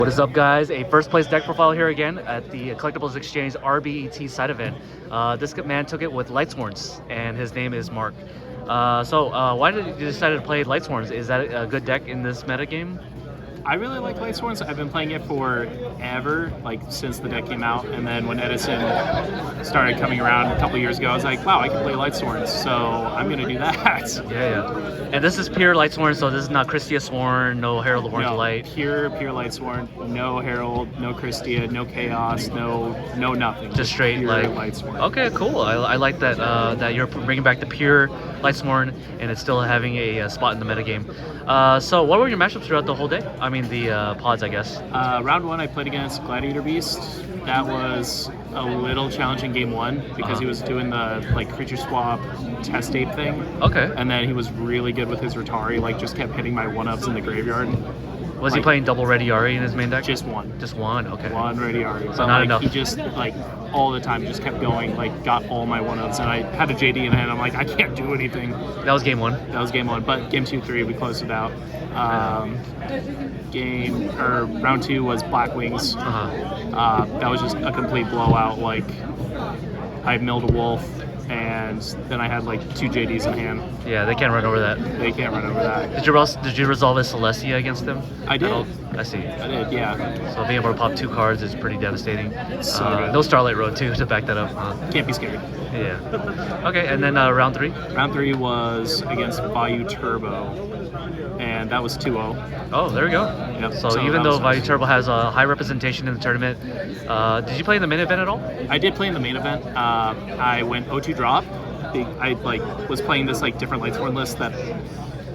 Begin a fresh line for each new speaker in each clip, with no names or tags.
What is up, guys? A first place deck profile here again at the Collectibles Exchange RBET side event. This man took it with Lightsworns, and his name is Mark. Why did you decide to play Lightsworns? Is that a good deck in this meta game?
I really like Lightsworn. I've been playing it forever, like since the deck came out. And then when Edison started coming around a couple years ago, I was like, wow, I can play Lightsworn, so I'm going to do that.
Yeah. And this is pure Lightsworn, so this is not Christia Sworn, no Herald of Orange Light.
Pure Lightsworn, no Herald, no Christia, no Chaos, no nothing.
Just straight
pure
like
Lightsworn.
Okay, cool. I like that that you're bringing back the pure Lightsworn and it's still having a spot in the metagame. So what were your matchups throughout the whole day? I mean the pods, I guess.
Round one, I played against Gladiator Beast. That was a little challenging game one because he was doing the creature swap test ape thing.
Okay.
And then he was really good with his Rotari, just kept hitting my 1-ups in the graveyard.
Was he playing double Ready Yari in his main deck?
Just one.
Just one, okay.
One Ready Yari.
So not enough.
He just, all the time just kept going, got all my 1-ups, and I had a JD in hand. I'm like, I can't do anything.
That was game one?
That was game one, but game 2, 3, we closed it out. Round two was Black Wings. That was just a complete blowout. I milled a wolf, and then I had 2 JDs in hand.
Yeah, they can't run over that.
They can't run over that.
Did you resolve a Celestia against them?
I did.
I see.
I did, yeah.
So being able to pop 2 cards is pretty devastating.
So good.
No Starlight Road too to back that up.
Can't be scared.
Yeah. Okay, and then round 3?
Round 3 was against Vayu Turbo, and that was 2-0.
Oh, there we go.
Yep.
So even though Vayu Turbo has a high representation in the tournament, did you play in the main event at all?
I did play in the main event. I went 0-2 drop. I was playing this different Lightsworn list that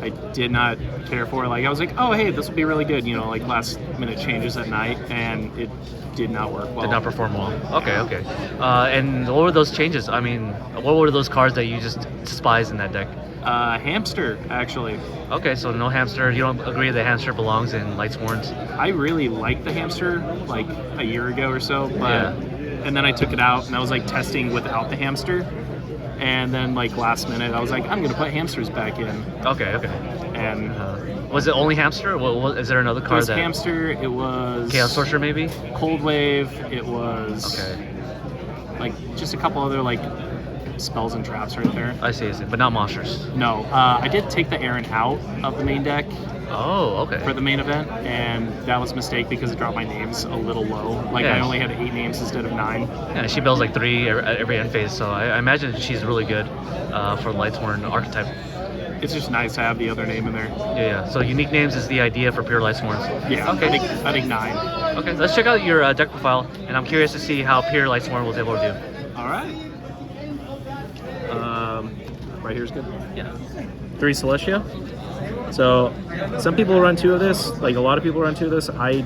I did not care for. I was like, oh hey, this will be really good. Last minute changes at night, and it did not work well.
Did not perform well. Okay. And what were those changes? I mean, what were those cards that you just despise in that deck?
Hamster, actually.
Okay, so no Hamster. You don't agree that Hamster belongs in Lightsworns?
I really liked the Hamster a year ago or so, but and then I took it out and I was testing without the Hamster. And then last minute, I was like, I'm gonna put Hamsters back in.
Okay.
And
was it only Hamster? Is there another card?
It was Hamster. It was
Chaos Sorcerer, maybe.
Cold Wave. It was just a couple other spells and traps right there.
I see. But not monsters.
No, I did take the Aaron out of the main deck.
Oh, okay.
For the main event, and that was a mistake because it dropped my names a little low. I only had 8 names instead of 9.
Yeah, she builds 3 at every end phase, so I imagine she's really good for Lightsworn archetype.
It's just nice to have the other name in there.
Yeah. So unique names is the idea for pure Lightsworns.
Yeah.
Okay.
I think 9.
Okay. Let's check out your deck profile, and I'm curious to see how pure Lightsworn was able to do.
All right. Right here's good.
Yeah.
3 Celestia. So some people run 2 of this. A lot of people run 2 of this. I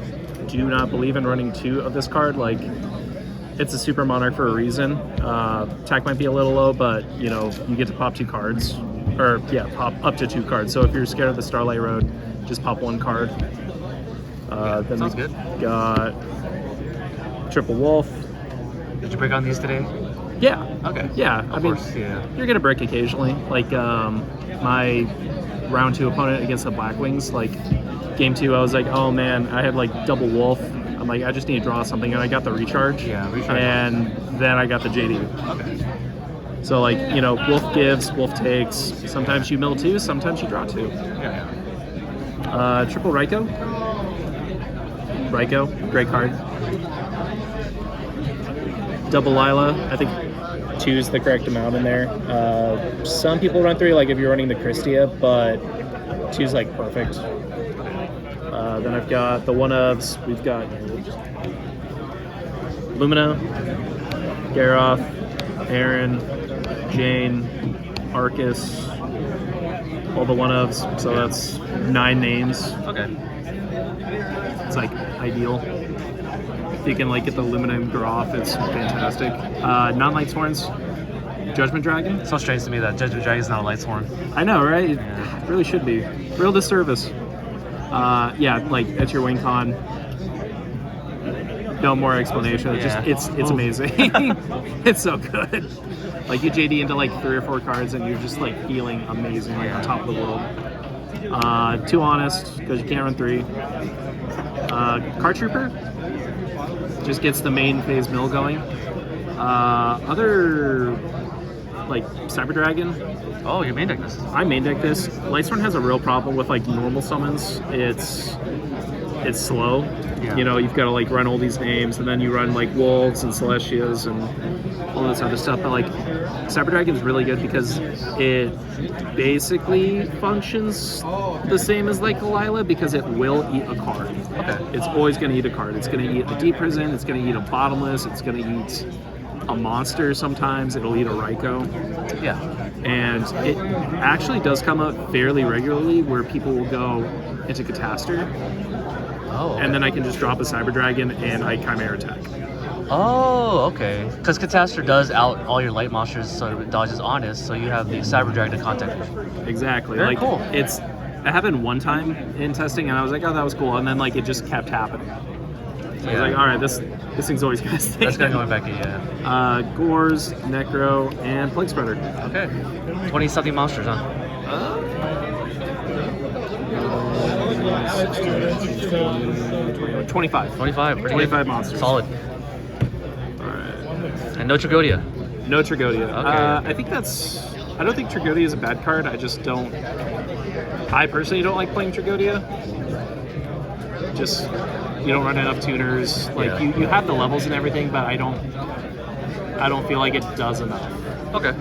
do not believe in running 2 of this card. It's a super monarch for a reason. Attack might be a little low, but you get to pop 2 cards, or pop up to 2 cards. So if you're scared of the Starlight Road, just pop 1 card. Then
sounds good.
Got Triple Wolf.
Did you break on these today?
Yeah.
Okay.
Yeah.
Of course,
you're gonna break occasionally. My round 2 opponent against the Black Wings, game 2, I was like, oh man, I had double Wolf. I'm like, I just need to draw something, and I got the recharge.
Yeah, recharge.
And then I got the JD.
Okay.
So Wolf gives, Wolf takes. Sometimes you mill 2, sometimes you draw 2.
Yeah.
Triple Raikou. Great card. Double Lila, I think 2 is the correct amount in there. Some people run 3, if you're running the Christia, but 2 is perfect. Then I've got the 1-ofs. We've got Lumina, Garoth, Aaron, Jane, Arcus, all the 1-ofs. So that's 9 names.
Okay.
It's ideal. If you can get the Lumina and Garoth, it's fantastic. Non-Lightsworns, Judgment Dragon.
So strange to me that Judgment Dragon is not a Lightsworn.
I know, right? It really should be. Real disservice. That's your win con. No more explanation.
Yeah.
It's amazing. It's so good. You JD into 3 or 4 cards, and you're just feeling amazing, on top of the world. Too honest because you can't run 3. Card Trooper just gets the main phase mill going. Other like Cyber Dragon.
Oh, you main deck this.
I main deck this. Lightsworn has a real problem with like normal summons. It's slow.
Yeah.
You know, you've got to like run all these names, and then you run like Wolves and Celestias and all this other stuff. But like Cyber Dragon is really good because it basically functions the same as like Kalila because it will eat a card.
Okay.
It's always going to eat a card. It's going to eat a Deep Prison. It's going to eat a Bottomless. It's going to eat a monster sometimes. It'll eat a Raikou.
Yeah.
And it actually does come up fairly regularly where people will go into Catastor,
Oh.
and then I can just drop a Cyber Dragon and I Chimera attack.
Oh, okay. Because Catastor does out all your light monsters, so it dodges Honest, so you have the Cyber Dragon to contact.
Exactly.
Very
like
cool.
It happened one time in testing, and I was like, oh, that was cool, and then like it just kept happening. So I was like, all right, this thing's always gonna stay.
That's gonna go back in, yeah.
Gores, Necro, and Plague Spreader.
Okay. 20-something monsters, huh?
25.
25. Pretty
25
good.
monsters.
Solid.
All right.
And no Tragodia.
No Tragodia.
Okay.
I don't think Tragodia is a bad card. I personally don't like playing Tragodia. Just, you don't run enough tuners. Like
Yeah.
you have the levels and everything, but I don't feel like it does enough.
Okay.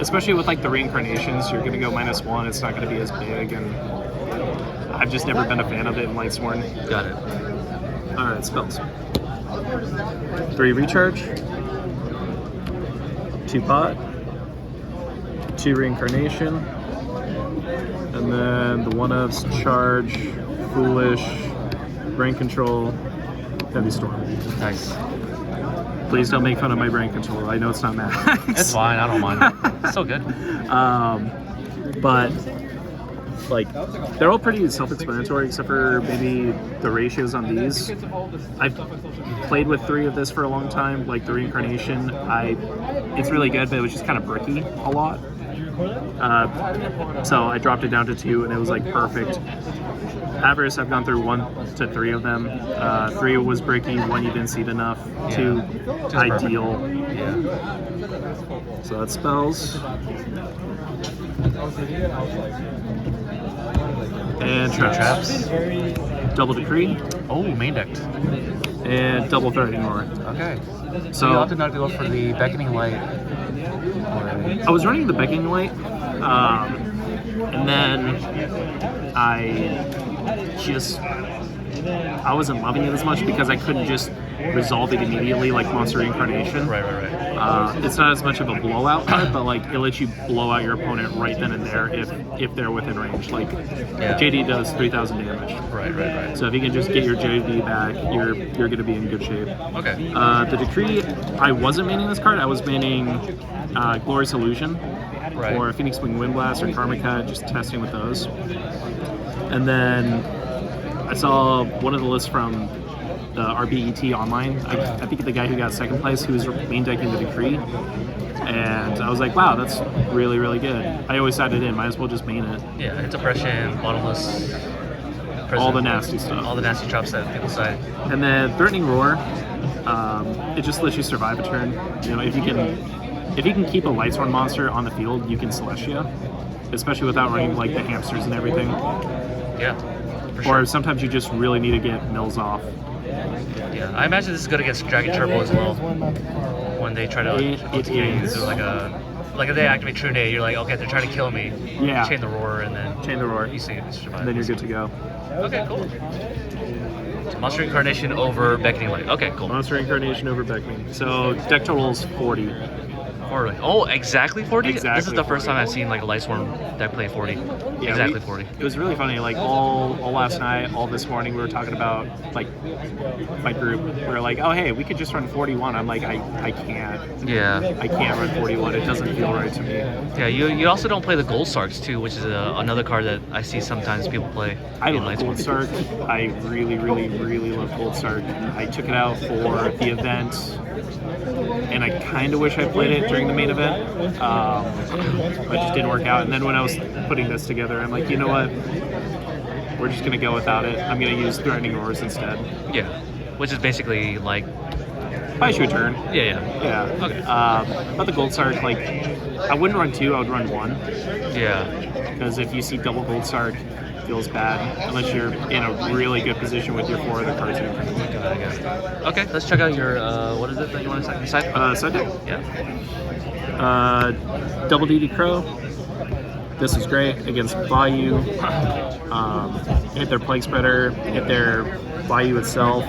Especially with like the reincarnations, you're gonna go -1. It's not gonna be as big, and I've just never been a fan of it in Lightsworn.
Got it.
All right, spells. 3 recharge, 2 pot, 2 reincarnation, and then the 1-ofs charge, foolish, brain control, heavy storm.
Nice.
Please don't make fun of my brain control. I know it's not max.
It's fine. I don't mind. It's so good.
But like they're all pretty self-explanatory except for maybe the ratios on these. I've played with 3 of this for a long time, like the reincarnation. It's really good, but it was just kind of bricky a lot. So I dropped it down to 2, and it was like perfect. Avarice, I've gone through 1 to 3 of them. 3 was bricky, 1 you didn't see it enough, 2 ideal.
Yeah.
So that's spells. And traps. Double Decree.
Oh, main decked.
And double Threatening Roar.
Okay. So
So-
you opted not to go for the Beckoning Light.
I was running the Beckoning Light, and then I wasn't loving it as much because I couldn't just resolve it immediately like Monster Reincarnation.
Right.
It's not as much of a blowout card, but like it lets you blow out your opponent right then and there if they're within range. Like
Yeah.
JD does 3,000 damage.
Right.
So if you can just get your JD back, you're going to be in good shape.
Okay.
The Decree, I wasn't maining this card. I was maining Glorious Illusion
Right.
or Phoenix Wing Wind Blast or Karma Cut, just testing with those. And then I saw one of the lists from the RBET online. I think the guy who got second place, who was main decking the Decree. And I was like, wow, that's really, really good. I always had it in. Might as well just main it.
Yeah, it's Oppression, Bottomless.
All the nasty stuff.
All the nasty traps that people say.
And then Threatening Roar, it just lets you survive a turn. You know, if you can keep a Lightsworn monster on the field, you can Celestia, especially without running like the hamsters and everything.
Yeah, for
Or
sure.
sometimes you just really need to get mills off.
Yeah, I imagine this is good against Dragon Turbo as well. When they try to
It
OTK,
is.
do like if they activate True Nade, you're like, okay, they're trying to kill me.
Yeah.
Chain the Roar, and then
Chain the Roar.
you see it survive.
And then you're good to go.
Okay, cool. So Monster Incarnation over Beckoning Light. Okay, cool.
Monster Incarnation over Beckoning. So deck total is 40.
Or, oh, exactly 40? This is
Exactly
the first
40.
time I've seen like a Lightsworn deck play 40.
Yeah,
Exactly 40.
It was really funny. Like all last night, all this morning, we were talking about like my group. We were like, oh hey, we could just run 41. I'm like, I can't.
Yeah.
I can't run 41. It doesn't feel right to me.
Yeah, you also don't play the Gold Sarks too, which is another card that I see sometimes people play.
I
in
love
Lightsworn.
Gold Stark. I really, really, really love Gold Stark. I took it out for the event, and I kind of wish I played it during the main event. But it just didn't work out. And then when I was putting this together, I'm like, you know what?
we're just gonna go without it. I'm gonna use Threatening Roars instead.
Yeah, which is basically like
Probably shoot turn.
yeah.
Yeah.
Okay.
About the Gold Sark, like I wouldn't run 2, I would run 1.
Yeah.
Because if you see double Gold Sark, it feels bad unless you're in a really good position with your 4 other cards in front of you.
Got it. Okay, let's check out your what is it that you want to decide?
Side deck.
Yeah.
Double DD Crow. This is great against Bayou. Hit their Plague Spreader, hit their Bayou itself.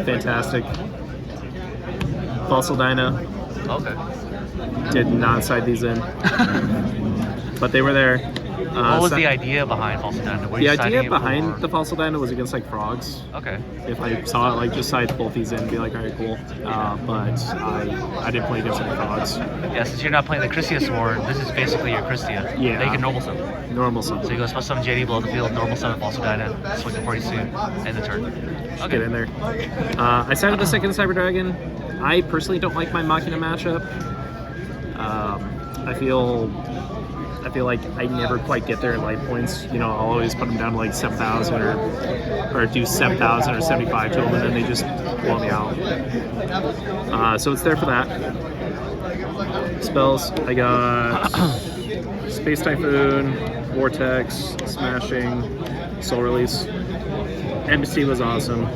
Fantastic. Fossil Dyna.
Okay.
Did not side these in, but they were there.
What was the idea behind Fossil Dyna?
The idea behind the Fossil Dyna was against like frogs.
Okay.
If I saw it, like just side both these in and be like, all right, cool. But I didn't play against any frogs.
Yeah, since you're not playing the Christia Sworn, this is basically your Christia.
Yeah.
They can normal summon.
Normal
So
summon.
you go special summon JD below the field, normal summon Fossil Dyna, swing the party soon, end the turn.
Just get in there. I sided the second Cyber Dragon. I personally don't like my Machina matchup. I feel like I never quite get there in life points. You know, I'll always put them down to like 7,000 or do 7,000 or 75 to them, and then they just blow me out. So it's there for that. Spells, I got Space Typhoon, Vortex, Smashing, Soul Release. Embassy was awesome.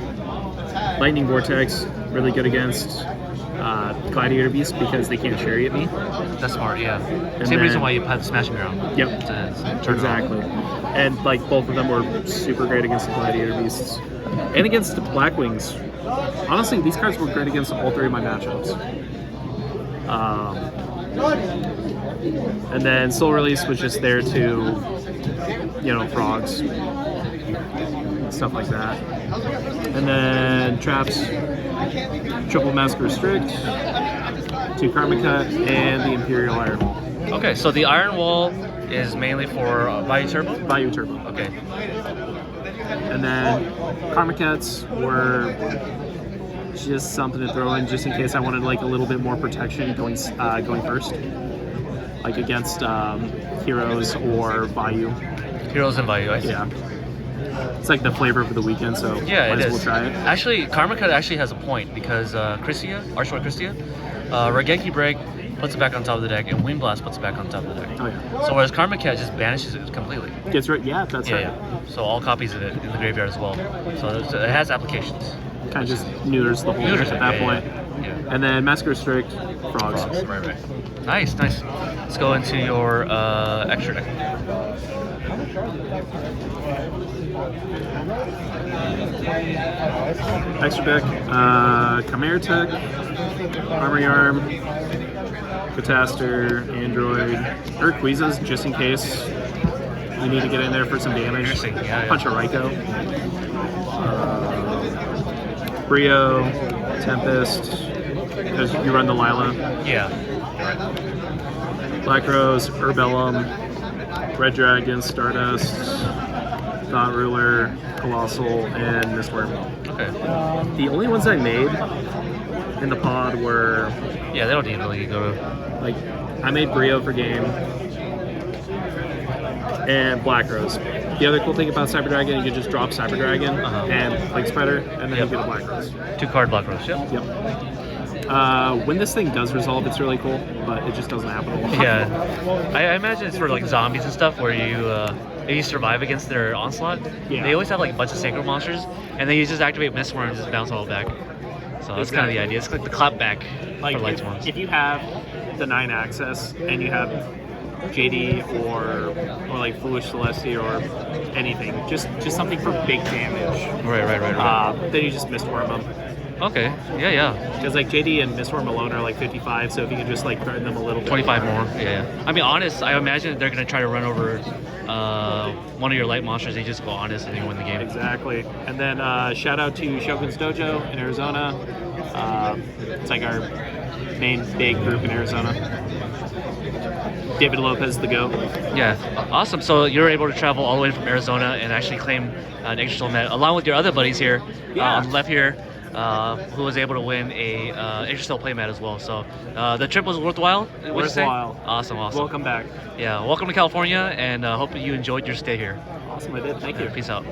Lightning Vortex, really good against Gladiator Beast because they can't chariot me.
That's smart, yeah.
And
Same reason
then-
why you had the Smashing Ground.
Yep.
To turn
Exactly. And like both of them were super great against the Gladiator Beasts. And against the Blackwings. Honestly, these cards were great against all 3 of my matchups. And then Soul Release was just there to, you know, frogs. Stuff like that. And then traps, triple Mask Restrict, 2 Karma Cut, and the Imperial Iron Wall.
Okay, so the Iron Wall is mainly for Bayou Turbo?
Bayou Turbo.
Okay.
And then Karma Cuts were just something to throw in just in case I wanted like a little bit more protection going first. Like against Heroes or Bayou.
Heroes and Bayou, I see.
Yeah. It's like the flavor of the weekend, so
Yeah,
might
it
as
is.
well try it.
Actually, Karma Cut actually has a point because Christia, Archway Christia, Regeki Break puts it back on top of the deck, and Wind Blast puts it back on top of the deck.
Oh yeah.
So whereas Karma Cat just banishes it completely.
Gets right. Yeah, that's
Yeah,
right.
yeah. So all copies of it in the graveyard as well. So it has applications.
Kind of just neuters the whole
Neuters
deck
it,
at that
yeah,
point.
Yeah.
And then Mask Restrict, frogs.
Right. Nice. Let's go into your extra deck.
Extra deck, Chimera Tech, Armory Arm, Cataster, Android, Urquiza's just in case you need to get in there for some damage.
Interesting, yeah.
Punch a Raikou. Brio, Tempest, because you run the Lila.
Yeah.
Black Rose, Herbellum, Red Dragon, Stardust, Thought Ruler, Colossal, and Mistworm.
Okay.
The only ones I made in the pod were
Yeah, they don't need to really go to.
like I made Brio for game and Black Rose. The other cool thing about Cyber Dragon, you can just drop Cyber Dragon and Plague Spider, and then
Yep.
you get a Black Rose.
2-card Black Rose. Yep.
Yep. When this thing does resolve, it's really cool, but it just doesn't happen a lot.
Yeah. I imagine it's for like zombies and stuff where you if you survive against their onslaught,
Yeah.
they always have like a bunch of sacred monsters, and then you just activate Mistworm and just bounce all back. So that's kind of the idea. It's like the clapback
Like
for Lightsworns.
if you have the 9 access and you have JD or like Foolish Celestia or anything, just something for big damage.
Right.
Then you just Mistworm them.
Okay. Yeah.
Because like JD and Mistworm alone are like 55, so if you can just like threaten them a little bit.
25 more. Yeah. I mean, honest. I imagine they're gonna try to run over one of your light monsters. They just go honest and you win the game.
Exactly. And then shout out to Shogun's Dojo in Arizona. It's like our main big group in Arizona. David Lopez, the GOAT.
Yeah, awesome. So you're able to travel all the way from Arizona and actually claim an extra soul mat, along with your other buddies here on the left here, who was able to win a extra soul playmat as well. So the trip was worthwhile. What'd you say?
Worthwhile.
Awesome.
Welcome back.
Yeah, welcome to California, and hope that you enjoyed your stay here.
Awesome, I did. Thank you.
Peace out.